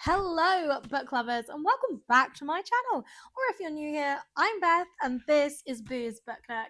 Hello, book lovers, and welcome back to my channel. Or if you're new here, I'm Beth, and this is Boo's Book Nook.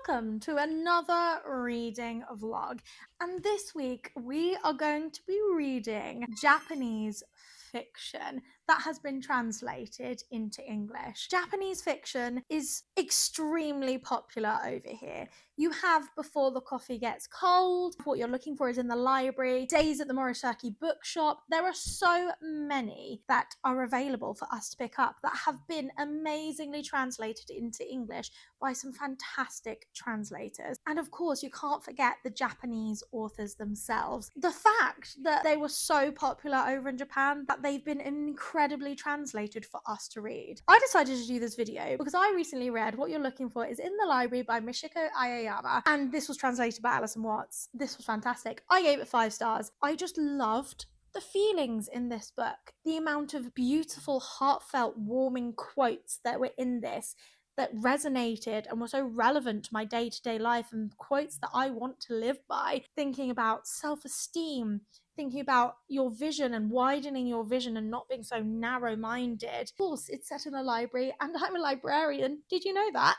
Welcome to another reading vlog, and this week we are going to be reading Japanese fiction that has been translated into English. Japanese fiction is extremely popular over here. You have Before the Coffee Gets Cold, What You're Looking For Is in the Library, Days at the Murasaki Bookshop. There are so many that are available for us to pick up that have been amazingly translated into English by some fantastic translators. And of course, you can't forget the Japanese authors themselves. The fact that they were so popular over in Japan that they've been incredibly translated for us to read. I decided to do this video because I recently read What You're Looking For Is in the Library by Michiko Aoyama, and this was translated by Alison Watts. This was fantastic. I gave it 5 stars. I just loved the feelings in this book, the amount of beautiful, heartfelt, warming quotes that were in this that resonated and were so relevant to my day-to-day life, and quotes that I want to live by, thinking about self-esteem, thinking about your vision and widening your vision and not being so narrow-minded. Of course, it's set in a library and I'm a librarian. Did you know that?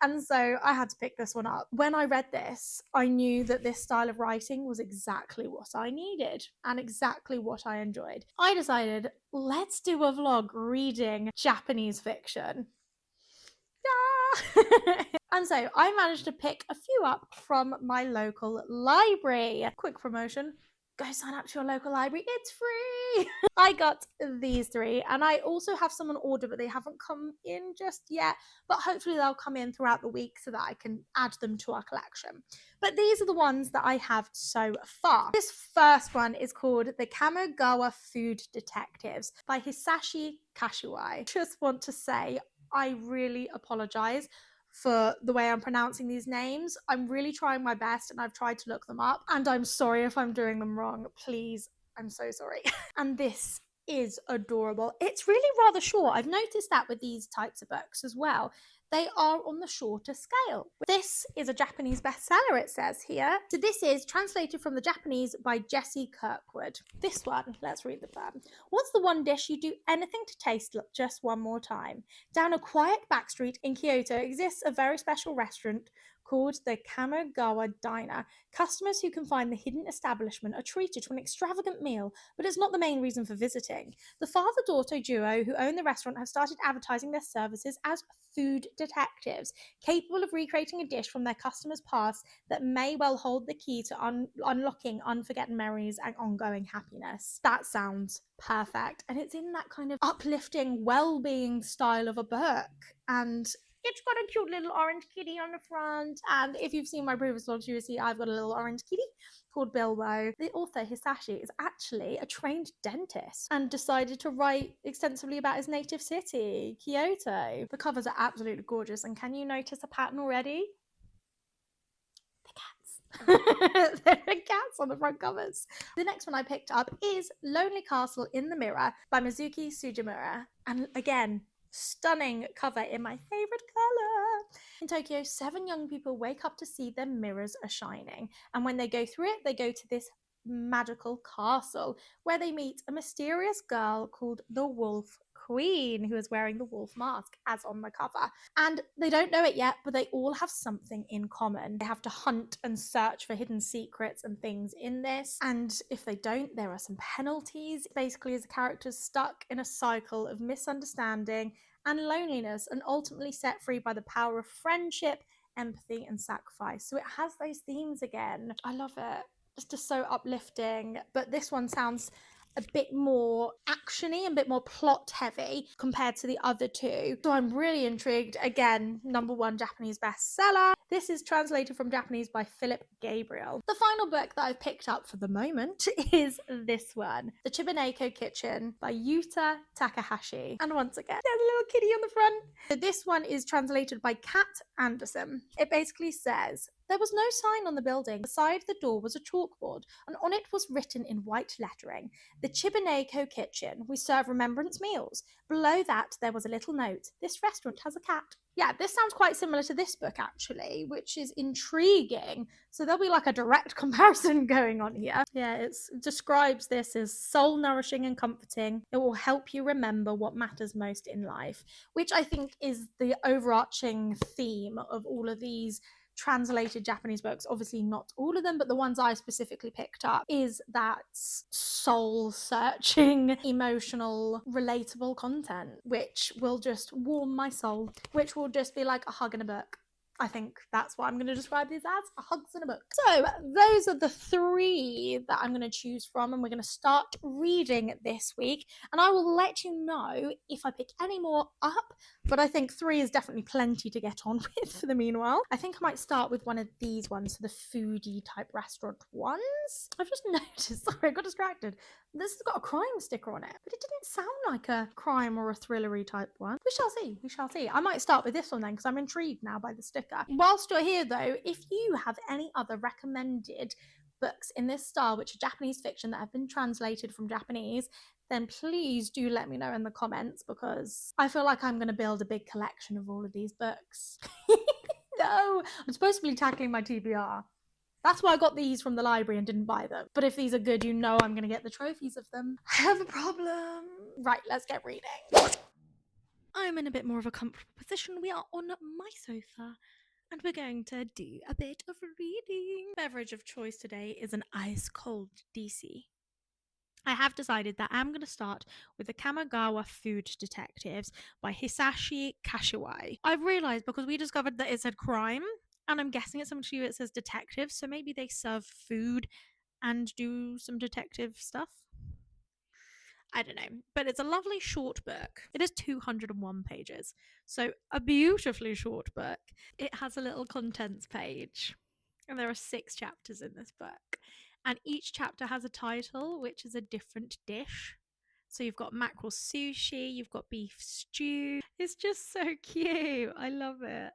And so I had to pick this one up. When I read this, I knew that this style of writing was exactly what I needed and exactly what I enjoyed. I decided, let's do a vlog reading Japanese fiction. And so I managed to pick a few up from my local library. Quick promotion. Go sign up to your local library. It's free. I got these 3, and I also have some on order, but they haven't come in just yet. But hopefully they'll come in throughout the week so that I can add them to our collection. But these are the ones that I have so far. This first one is called The Kamogawa Food Detectives by Hisashi Kashiwai. Just want to say, I really apologize for the way I'm pronouncing these names. I'm really trying my best and I've tried to look them up, and I'm sorry if I'm doing them wrong. Please, I'm so sorry. And this is adorable. It's really rather short. I've noticed that with these types of books as well. They are on the shorter scale. This is a Japanese bestseller, it says here. So this is translated from the Japanese by Jessie Kirkwood. This one, let's read the blurb. What's the one dish you'd do anything to taste just one more time? Down a quiet back street in Kyoto exists a very special restaurant called the Kamogawa Diner. Customers who can find the hidden establishment are treated to an extravagant meal, but it's not the main reason for visiting. The father-daughter duo who own the restaurant have started advertising their services as food detectives, capable of recreating a dish from their customers' past that may well hold the key to unlocking unforgotten memories and ongoing happiness. That sounds perfect. And it's in that kind of uplifting, well-being style of a book. And it's got a cute little orange kitty on the front. And if you've seen my previous vlogs, you will see I've got a little orange kitty called Bilbo. The author, Hisashi, is actually a trained dentist and decided to write extensively about his native city, Kyoto. The covers are absolutely gorgeous. And can you notice a pattern already? There are cats on the front covers. The next one I picked up is Lonely Castle in the Mirror by Mizuki Sujimura. And again, stunning cover in my favorite color. In Tokyo, 7 young people wake up to see their mirrors are shining. And when they go through it, they go to this magical castle where they meet a mysterious girl called the Wolf Queen, who is wearing the wolf mask as on the cover. And they don't know it yet, but they all have something in common. They have to hunt and search for hidden secrets and things in this. And if they don't, there are some penalties. Basically, as the characters stuck in a cycle of misunderstanding and loneliness, and ultimately set free by the power of friendship, empathy, and sacrifice. So it has those themes again. I love it. It's just so uplifting. But this one sounds a bit more actiony and a bit more plot heavy compared to the other 2. So I'm really intrigued. Again, #1 Japanese bestseller. This is translated from Japanese by Philip Gabriel. The final book that I've picked up for the moment is this one, The Chibaneko Kitchen by Yuta Takahashi. And once again, there's a little kitty on the front. So this one is translated by Kat Anderson. It basically says, There was no sign on the building. Beside the door was a chalkboard, and on it was written in white lettering, "The Chibaneko Kitchen. We serve remembrance meals." Below that, there was a little note, "This restaurant has a cat." Yeah, this sounds quite similar to this book, actually, which is intriguing. So there'll be like a direct comparison going on here. Yeah, it describes this as soul nourishing and comforting. It will help you remember what matters most in life, which I think is the overarching theme of all of these translated Japanese books, obviously not all of them, but the ones I specifically picked up, is that soul searching, emotional, relatable content, which will just warm my soul, which will just be like a hug in a book. I think that's what I'm going to describe these as, a hugs in a book. So those are the 3 that I'm going to choose from, and we're going to start reading this week, and I will let you know if I pick any more up, but I think 3 is definitely plenty to get on with for the meanwhile. I think I might start with one of these ones, the foodie type restaurant ones. I've just noticed, sorry, I got distracted. This has got a crime sticker on it, but it didn't sound like a crime or a thrillery type one. We shall see, we shall see. I might start with this one then, because I'm intrigued now by the sticker. Whilst you're here though, if you have any other recommended books in this style, which are Japanese fiction that have been translated from Japanese, then please do let me know in the comments, because I feel like I'm going to build a big collection of all of these books. No, I'm supposed to be tackling my TBR. That's why I got these from the library and didn't buy them. But if these are good, you know I'm going to get the trophies of them. I have a problem. Right, let's get reading. I'm in a bit more of a comfortable position. We are on my sofa, and we're going to do a bit of reading. Beverage of choice today is an ice cold DC. I have decided that I'm going to start with the Kamigawa Food Detectives by Hisashi Kashiwai. I've realised, because we discovered that it said crime, and I'm guessing it's something to do it says detective, so maybe they serve food and do some detective stuff. I don't know, but it's a lovely short book. It is 201 pages, so a beautifully short book. It has a little contents page, and there are 6 chapters in this book, and each chapter has a title, which is a different dish. So you've got mackerel sushi, you've got beef stew. It's just so cute. I love it.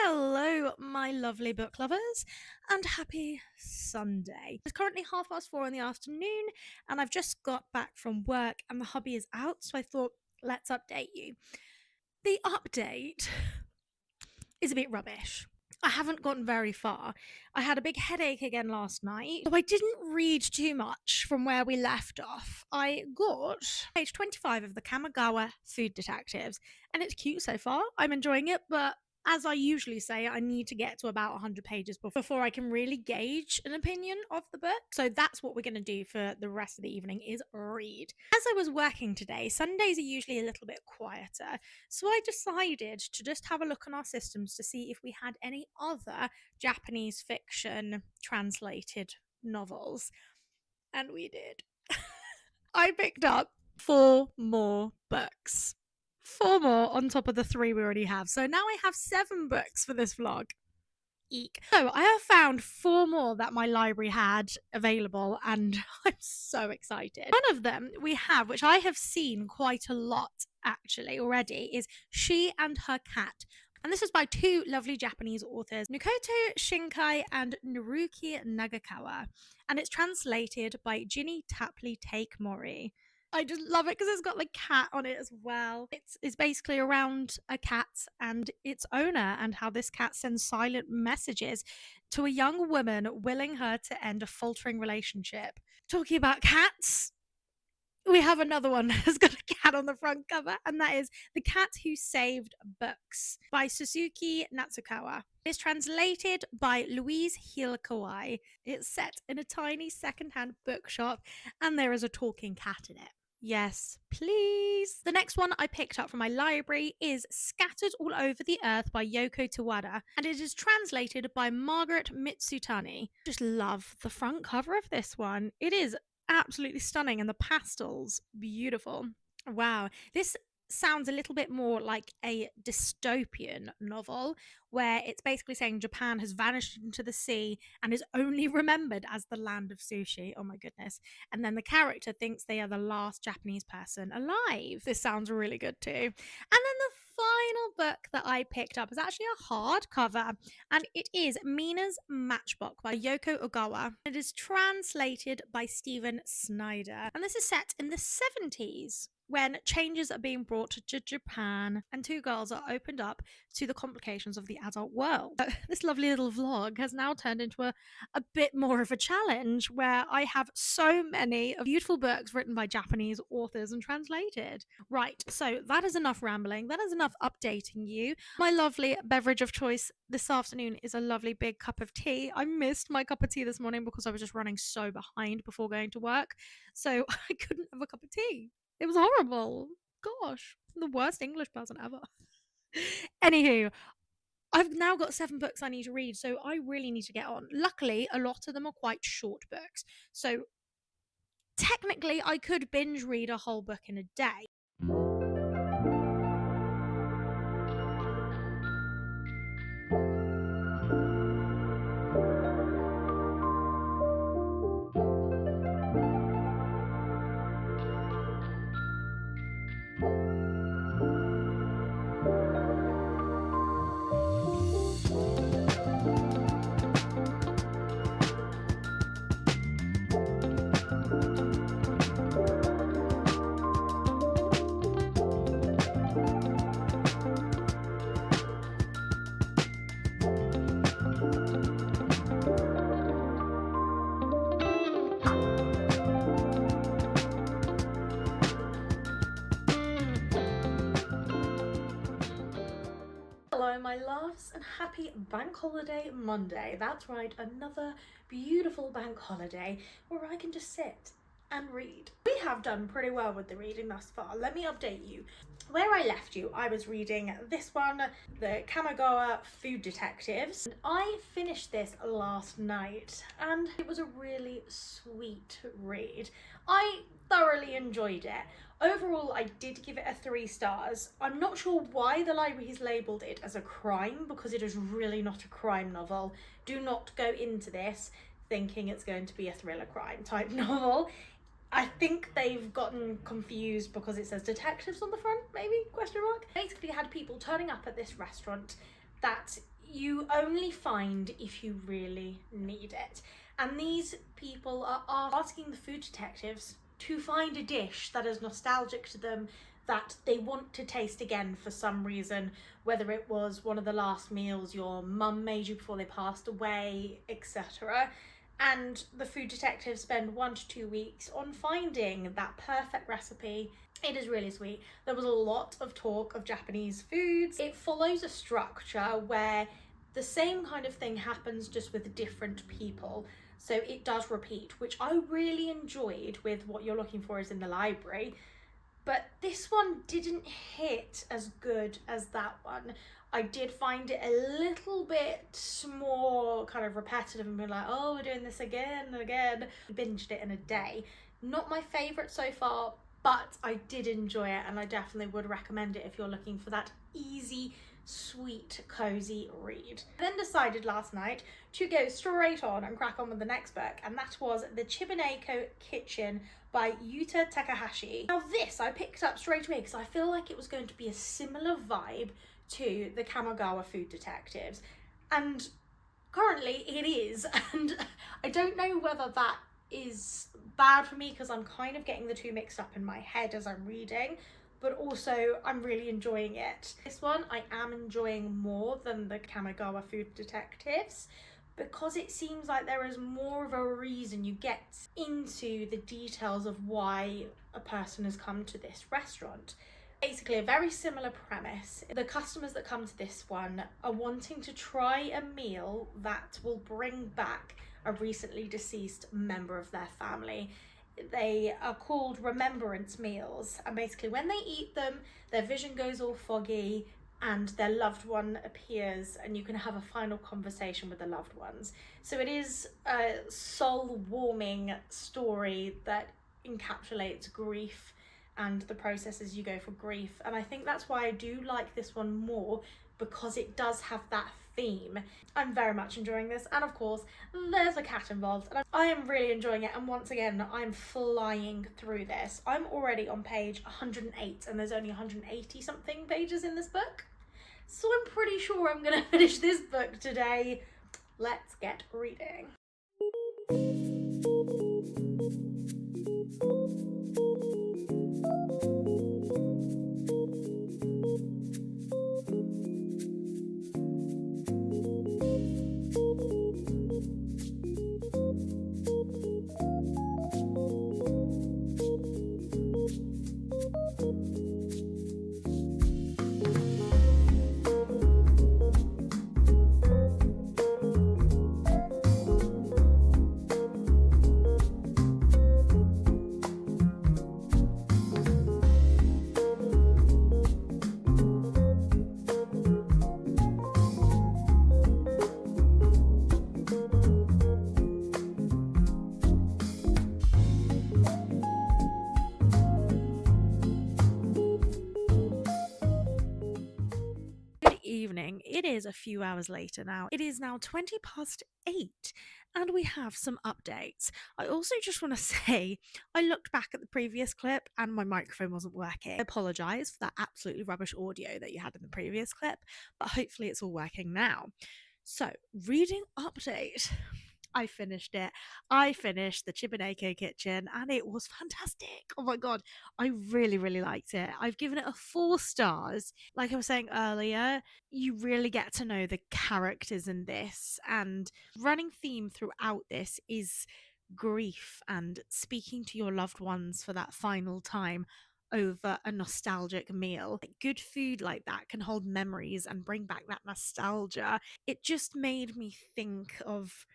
Hello, my lovely book lovers, and happy Sunday. It's currently 4:30 in the afternoon, and I've just got back from work, and the hubby is out, so I thought, let's update you. The update is a bit rubbish. I haven't gotten very far. I had a big headache again last night, so I didn't read too much from where we left off. I got page 25 of the Kamigawa Food Detectives, and it's cute so far. I'm enjoying it, but as I usually say, I need to get to about 100 pages before I can really gauge an opinion of the book. So that's what we're going to do for the rest of the evening, is read. As I was working today, Sundays are usually a little bit quieter, so I decided to just have a look on our systems to see if we had any other Japanese fiction translated novels. And we did. I picked up 4 more books. 4 more on top of the 3 we already have. So now I have 7 books for this vlog. Eek. So I have found 4 more that my library had available, and I'm so excited. One of them we have, which I have seen quite a lot actually already, is She and Her Cat. And this is by two lovely Japanese authors, Nukoto Shinkai and Naruki Nagakawa. And it's translated by Ginny Tapley Take Mori. I just love it because it's got the cat on it as well. It's basically around a cat and its owner, and how this cat sends silent messages to a young woman, willing her to end a faltering relationship. Talking about cats, we have another one that's got a cat on the front cover, and that is The Cat Who Saved Books by Suzuki Natsukawa. It's translated by Louise Hill-Kawai. It's set in a tiny secondhand bookshop, and there is a talking cat in it. Yes, please. The next one I picked up from my library is Scattered All Over the Earth by Yoko Tawada, and it is translated by Margaret Mitsutani. Just love the front cover of this one. It is absolutely stunning, and the pastels beautiful. Wow, this sounds a little bit more like a dystopian novel, where it's basically saying Japan has vanished into the sea and is only remembered as the land of sushi. Oh my goodness. And then the character thinks they are the last Japanese person alive. This sounds really good too. And then the final book that I picked up is actually a hardcover, and it is Mina's Matchbox by Yoko Ogawa. It is translated by Stephen Snyder, and this is set in the 70s, when changes are being brought to Japan and two girls are opened up to the complications of the adult world. This lovely little vlog has now turned into a bit more of a challenge, where I have so many beautiful books written by Japanese authors and translated. Right, so that is enough rambling. That is enough updating you. My lovely beverage of choice this afternoon is a lovely big cup of tea. I missed my cup of tea this morning because I was just running so behind before going to work, so I couldn't have a cup of tea. It was horrible. Gosh, the worst English person ever. Anywho, I've now got 7 books I need to read, so I really need to get on. Luckily, a lot of them are quite short books, so technically I could binge read a whole book in a day. Hello my loves, and happy Bank Holiday Monday. That's right, another beautiful bank holiday where I can just sit and read. We have done pretty well with the reading thus far. Let me update you. Where I left you, I was reading this one, the Kamigawa Food Detectives. I finished this last night and it was a really sweet read. I thoroughly enjoyed it. Overall, I did give it a 3 stars. I'm not sure why the library has labelled it as a crime, because it is really not a crime novel. Do not go into this thinking it's going to be a thriller crime type novel. I think they've gotten confused because it says detectives on the front, maybe, question mark. Basically had people turning up at this restaurant that you only find if you really need it. And these people are asking the food detectives to find a dish that is nostalgic to them, that they want to taste again for some reason, whether it was one of the last meals your mum made you before they passed away, etc. And the food detectives spend 1 to 2 weeks on finding that perfect recipe. It is really sweet. There was a lot of talk of Japanese foods. It follows a structure where the same kind of thing happens, just with different people. So it does repeat, which I really enjoyed with what you're looking for is in the library. But this one didn't hit as good as that one. I did find it a little bit more kind of repetitive and be like, oh, we're doing this again and again. Binged it in a day. Not my favourite so far, but I did enjoy it, and I definitely would recommend it if you're looking for that easy, sweet, cozy read. I then decided last night to go straight on and crack on with the next book, and that was The Chibaneko Kitchen by Yuta Takahashi. Now this I picked up straight away because I feel like it was going to be a similar vibe to the Kamogawa Food Detectives, and currently it is, and I don't know whether that is bad for me because I'm kind of getting the two mixed up in my head as I'm reading, but also I'm really enjoying it. This one I am enjoying more than the Kamogawa Food Detectives because it seems like there is more of a reason. You get into the details of why a person has come to this restaurant. Basically a very similar premise. The customers that come to this one are wanting to try a meal that will bring back a recently deceased member of their family. They are called remembrance meals, and basically when they eat them, their vision goes all foggy and their loved one appears, and you can have a final conversation with the loved ones. So it is a soul-warming story that encapsulates grief and the processes you go for grief, and I think that's why I do like this one more, because it does have that theme. I'm very much enjoying this, and of course there's a cat involved, and I am really enjoying it. And once again, I'm flying through this. I'm already on page 108 and there's only 180 something pages in this book, so I'm pretty sure I'm gonna finish this book today. Let's get reading. Evening. It is a few hours later now. It is now 8:20, and we have some updates. I also just want to say I looked back at the previous clip and my microphone wasn't working. I apologise for that absolutely rubbish audio that you had in the previous clip, but hopefully it's all working now. So, reading update. I finished it. I finished the Chibaneko Kitchen and it was fantastic. Oh my god, I really, really liked it. I've given it a 4 stars. Like I was saying earlier, you really get to know the characters in this, and running theme throughout this is grief and speaking to your loved ones for that final time over a nostalgic meal. Good food like that can hold memories and bring back that nostalgia. It just made me think of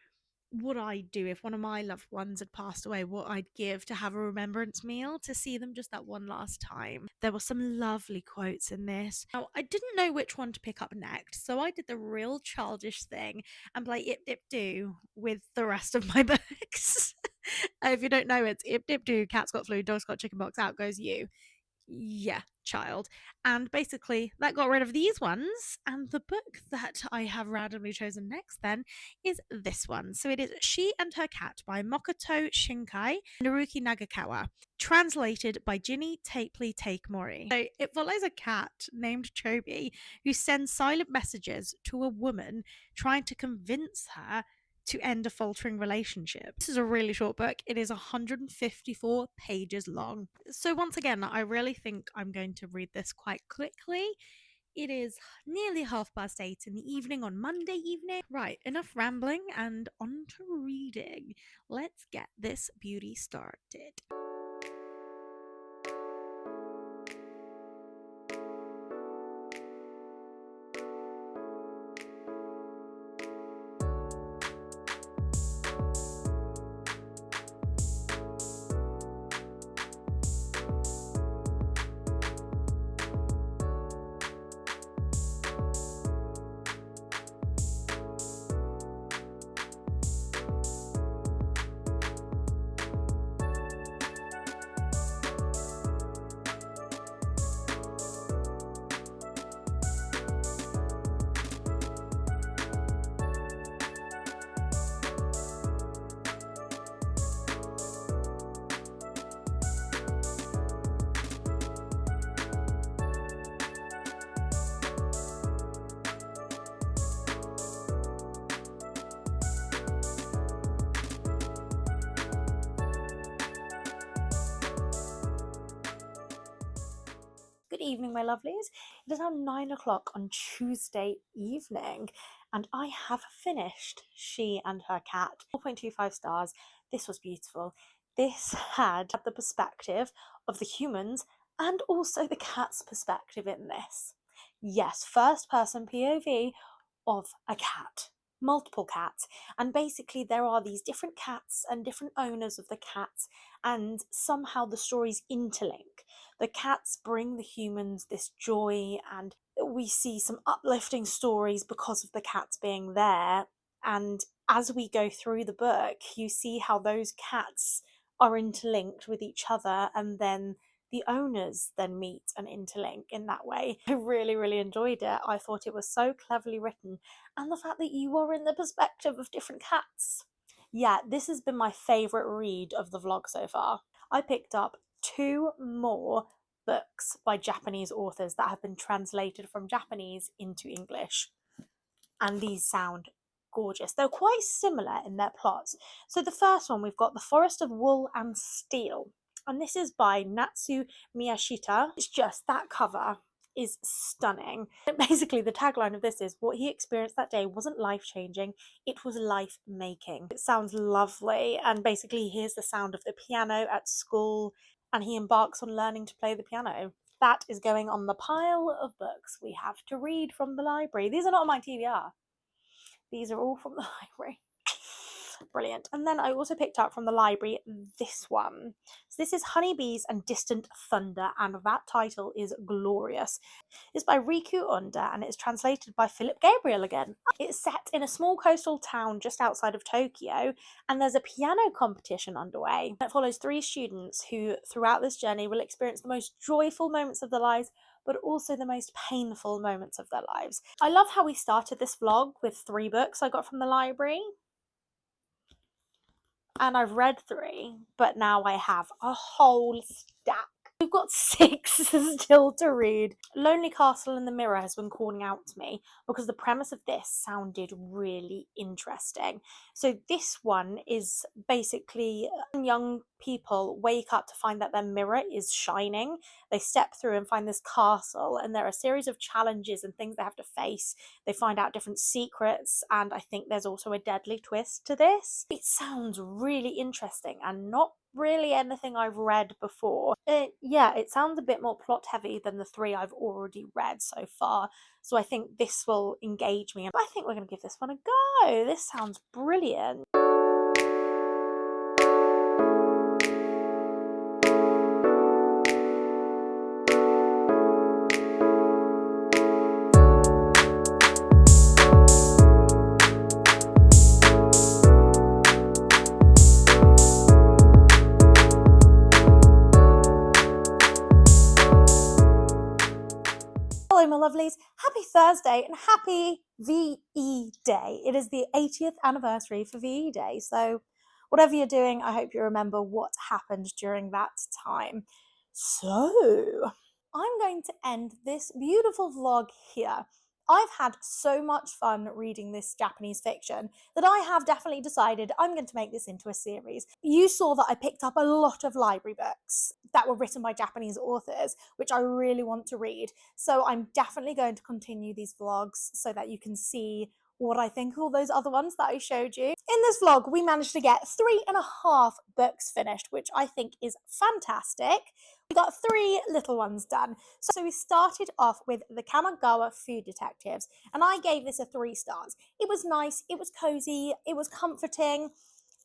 what I'd do if one of my loved ones had passed away, what I'd give to have a remembrance meal, to see them just that one last time. There were some lovely quotes in this. Now, I didn't know which one to pick up next, so I did the real childish thing and play Ip Dip Doo with the rest of my books. If you don't know, it's Ip Dip Doo, cat's got flu, dog's got chicken pox, out goes you. Yeah, child. And basically that got rid of these ones, and the book that I have randomly chosen next then is this one. So it is She and Her Cat by Makoto Shinkai and Naruki Nagakawa, translated by Ginny Tapley Take Mori. So it follows a cat named Chobi who sends silent messages to a woman trying to convince her to end a faltering relationship. This is a really short book. It is 154 pages long. So once again, I really think I'm going to read this quite quickly. It is nearly 8:30 in the evening on Monday evening. Right, enough rambling and on to reading. Let's get this beauty started. evening, my lovelies. It is now 9 o'clock on Tuesday evening, and I have finished She and Her Cat. 4.25 stars. This was beautiful. This had the perspective of the humans and also the cat's perspective in this. Yes, first person POV of a cat. Multiple cats, and basically there are these different cats and different owners of the cats, and somehow the stories interlink. The cats bring the humans this joy, and we see some uplifting stories because of the cats being there. And as we go through the book, you see how those cats are interlinked with each other, and then the owners then meet and interlink in that way. I really, really enjoyed it. I thought it was so cleverly written, and the fact that you are in the perspective of different cats. Yeah, this has been my favourite read of the vlog so far. I picked up 2 more books by Japanese authors that have been translated from Japanese into English, and these sound gorgeous. They're quite similar in their plots. So the first one, we've got The Forest of Wool and Steel, and this is by Natsu Miyashita. It's just, that cover is stunning. Basically, the tagline of this is, what he experienced that day wasn't life-changing, it was life-making. It sounds lovely, and basically he hears the sound of the piano at school, and he embarks on learning to play the piano. That is going on the pile of books we have to read from the library. These are not on my TBR. These are all from the library. Brilliant. And then I also picked up from the library this one. So this is Honeybees and Distant Thunder, and that title is glorious. It's by Riku Onda, and it's translated by Philip Gabriel again. It's set in a small coastal town just outside of Tokyo, and there's a piano competition underway. It follows 3 students who, throughout this journey, will experience the most joyful moments of their lives, but also the most painful moments of their lives. I love how we started this vlog with 3 books I got from the library, and I've read 3, but now I have a whole stack. We've got 6 still to read. Lonely Castle in the Mirror has been calling out to me because the premise of this sounded really interesting. So this one is basically young people wake up to find that their mirror is shining. They step through and find this castle, and there are a series of challenges and things they have to face. They find out different secrets, and I think there's also a deadly twist to this. It sounds really interesting and not really anything I've read before. Yeah, it sounds a bit more plot heavy than the 3 I've already read so far, so I think this will engage me, and I think we're going to give this one a go. This sounds brilliant. Hello, my lovelies. Happy Thursday and happy VE Day. It is the 80th anniversary for VE Day, so whatever you're doing, I hope you remember what happened during that time. So, I'm going to end this beautiful vlog here. I've had so much fun reading this Japanese fiction that I have definitely decided I'm going to make this into a series. You saw that I picked up a lot of library books that were written by Japanese authors, which I really want to read. So I'm definitely going to continue these vlogs so that you can see what I think of all those other ones that I showed you. In this vlog, we managed to get 3.5 books finished, which I think is fantastic. We got 3 little ones done. So we started off with the Kamigawa Food Detectives, and I gave this a 3 stars. It was nice, it was cozy, it was comforting,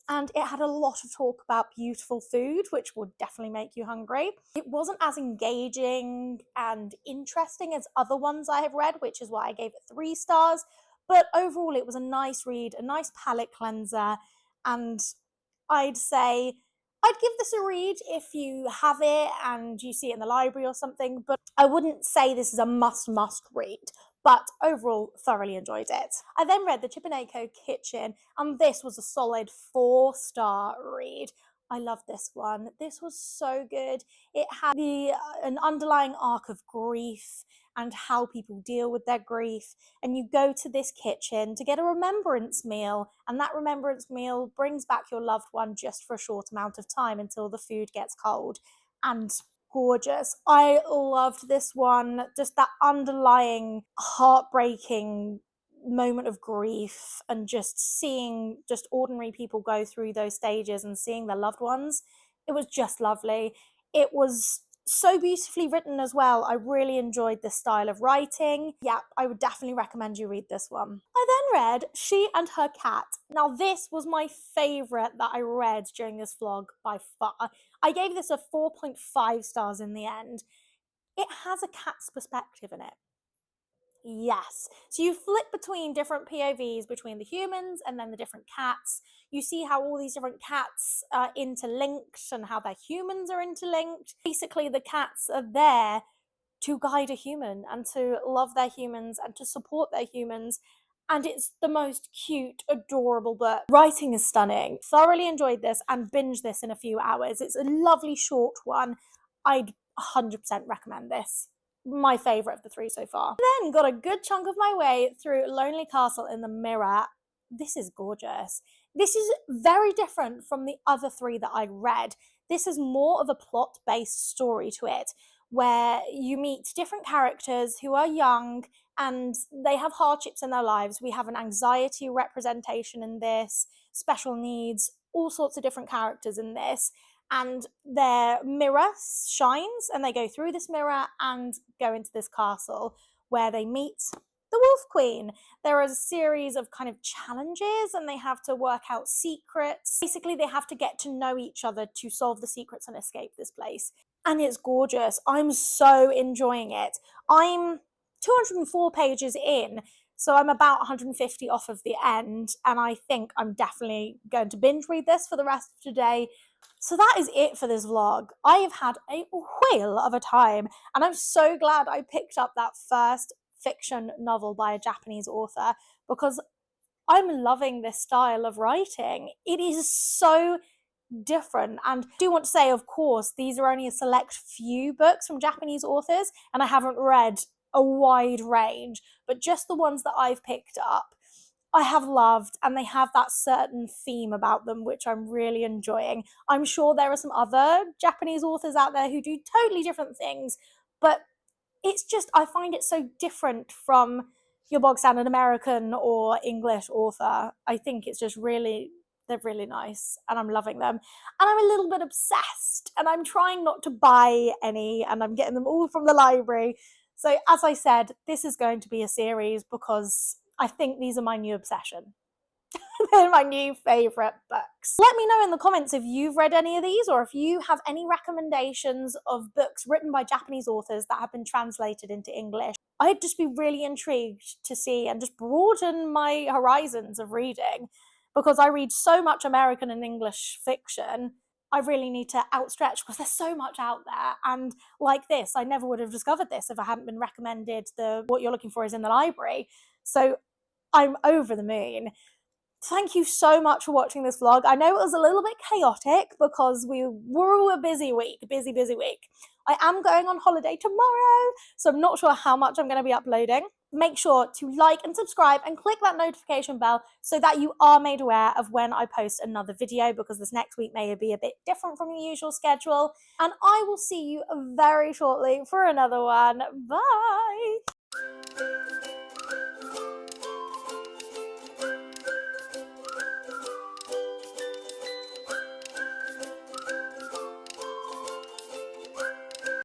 and it had a lot of talk about beautiful food, which would definitely make you hungry. It wasn't as engaging and interesting as other ones I have read, which is why I gave it 3 stars. But overall, it was a nice read, a nice palate cleanser, and I'd say I'd give this a read if you have it and you see it in the library or something, but I wouldn't say this is a must read. But overall, thoroughly enjoyed it. I then read The Chippineko Kitchen, and this was a solid 4-star read. I love this one. This was so good. It had an underlying arc of grief and how people deal with their grief. And you go to this kitchen to get a remembrance meal, and that remembrance meal brings back your loved one just for a short amount of time until the food gets cold. And gorgeous. I loved this one. Just that underlying heartbreaking moment of grief and just seeing just ordinary people go through those stages and seeing their loved ones. It was just lovely. It was so beautifully written as well. I really enjoyed this style of writing. Yeah, I would definitely recommend you read this one. I then read She and Her Cat. Now, this was my favourite that I read during this vlog by far. I gave this a 4.5 stars in the end. It has a cat's perspective in it. Yes. So you flip between different POVs between the humans and then the different cats. You see how all these different cats are interlinked and how their humans are interlinked. Basically, the cats are there to guide a human and to love their humans and to support their humans. And it's the most cute, adorable book. Writing is stunning. Thoroughly enjoyed this and binged this in a few hours. It's a lovely short one. I'd 100% recommend this. My favourite of the three so far. Then got a good chunk of my way through Lonely Castle in the Mirror. This is gorgeous. This is very different from the other three that I'd read. This is more of a plot-based story to it, where you meet different characters who are young and they have hardships in their lives. We have an anxiety representation in this, special needs, all sorts of different characters in this. And their mirror shines and they go through this mirror and go into this castle where they meet the Wolf Queen. There is a series of kind of challenges and they have to work out secrets. Basically, they have to get to know each other to solve the secrets and escape this place. And it's gorgeous. I'm so enjoying it. I'm 204 pages in, so I'm about 150 off of the end, and I think I'm definitely going to binge read this for the rest of today. So that is it for this vlog. I have had a whale of a time, and I'm so glad I picked up that first fiction novel by a Japanese author because I'm loving this style of writing. It is so different. And I do want to say, of course, these are only a select few books from Japanese authors, and I haven't read a wide range, but just the ones that I've picked up, I have loved, and they have that certain theme about them, which I'm really enjoying. I'm sure there are some other Japanese authors out there who do totally different things, but it's just, I find it so different from your bog standard American or English author. I think it's just really, they're really nice and I'm loving them. And I'm a little bit obsessed and I'm trying not to buy any and I'm getting them all from the library. So as I said, this is going to be a series because I think these are my new obsession. They're my new favourite books. Let me know in the comments if you've read any of these or if you have any recommendations of books written by Japanese authors that have been translated into English. I'd just be really intrigued to see and just broaden my horizons of reading because I read so much American and English fiction. I really need to outstretch because there's so much out there. And like this, I never would have discovered this if I hadn't been recommended the What You're Looking For Is in the Library. So I'm over the moon. Thank you so much for watching this vlog. I know it was a little bit chaotic because we were a busy week. I am going on holiday tomorrow, so I'm not sure how much I'm going to be uploading. Make sure to like and subscribe and click that notification bell so that you are made aware of when I post another video because this next week may be a bit different from the usual schedule. And I will see you very shortly for another one. Bye!